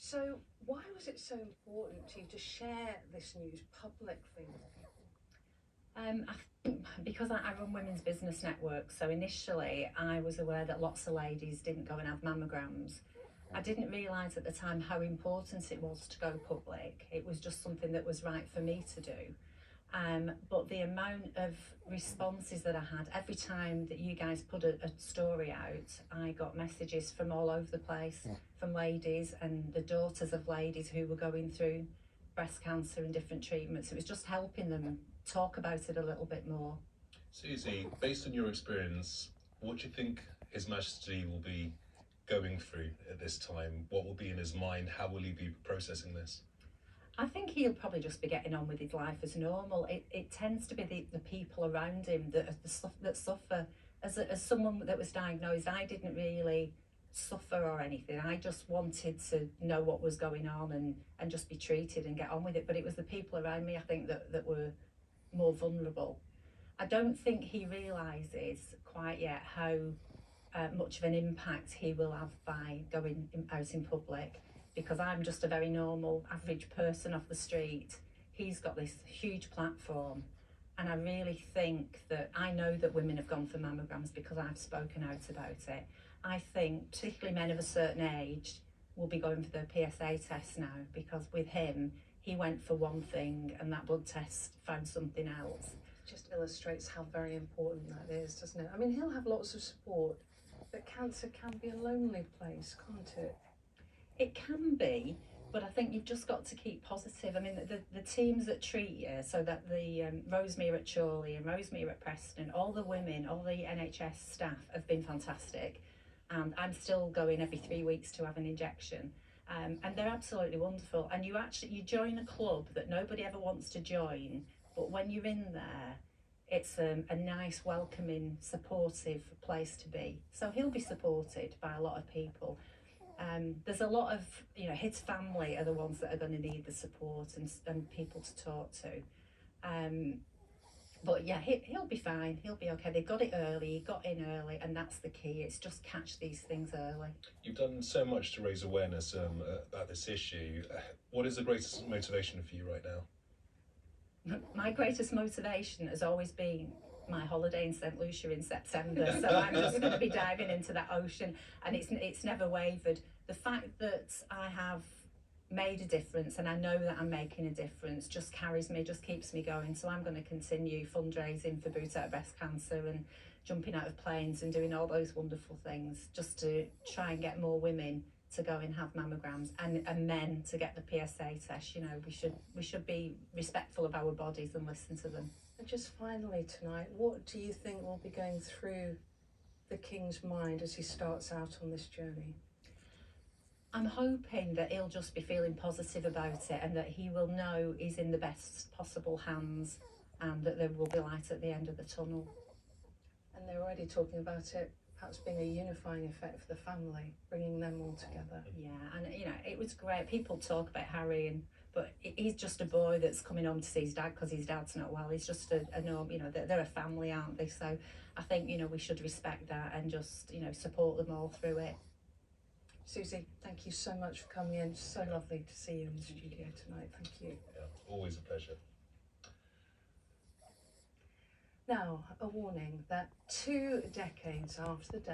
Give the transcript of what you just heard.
So why was it so important to you to share this news publicly with people? I think because I run women's business networks, so initially I was aware that lots of ladies didn't go and have mammograms. I didn't realise at the time how important it was to go public. It was just something that was right for me to do. But the amount of responses that I had every time that you guys put a story out, I got messages from all over the place, from ladies and the daughters of ladies who were going through breast cancer and different treatments. It was just helping them talk about it a little bit more. Suzy, based on your experience, what do you think His Majesty will be going through at this time? What will be in his mind? How will he be processing this? I think he'll probably just be getting on with his life as normal. It tends to be the people around him that suffer. As someone that was diagnosed, I didn't really suffer or anything. I just wanted to know what was going on and just be treated and get on with it. But it was the people around me, I think, that were more vulnerable. I don't think he realises quite yet how much of an impact he will have by going out in public, because I'm just a very normal, average person off the street. He's got this huge platform, and I really think that I know that women have gone for mammograms because I've spoken out about it. I think particularly men of a certain age will be going for the PSA test now, because with him, he went for one thing and that blood test found something else. It just illustrates how very important that is, doesn't it? I mean, he'll have lots of support, but cancer can be a lonely place, can't it? It can be, but I think you've just got to keep positive. I mean, the teams that treat you, so that the Rosemere at Chorley and Rosemere at Preston, all the women, all the NHS staff have been fantastic. And I'm still going every 3 weeks to have an injection. And they're absolutely wonderful. And you join a club that nobody ever wants to join, but when you're in there, it's a nice, welcoming, supportive place to be. So he'll be supported by a lot of people. There's a lot of, his family are the ones that are going to need the support and people to talk to. But yeah, he'll be fine, he'll be okay. They got it early, he got in early, and that's the key. It's just catch these things early. You've done so much to raise awareness about this issue. What is the greatest motivation for you right now? My greatest motivation has always been my holiday in St Lucia in September, so I'm just going to be diving into that ocean, and it's never wavered. The fact that I have made a difference and I know that I'm making a difference just carries me, just keeps me going. So I'm going to continue fundraising for Boot Out Breast Cancer and jumping out of planes and doing all those wonderful things just to try and get more women to go and have mammograms and men to get the PSA test. We should be respectful of our bodies and listen to them. And just finally tonight, what do you think will be going through the King's mind as he starts out on this journey? I'm hoping that he'll just be feeling positive about it and that he will know he's in the best possible hands and that there will be light at the end of the tunnel. And they're already talking about it perhaps being a unifying effect for the family, bringing them all together. Yeah, and it was great. People talk about Harry, but he's just a boy that's coming home to see his dad because his dad's not well. He's just a norm, they're a family, aren't they? So I think, we should respect that and just, support them all through it. Suzy, thank you so much for coming in. So lovely to see you in the studio tonight. Thank you. Yeah, always a pleasure. Now, a warning that 2 decades after the death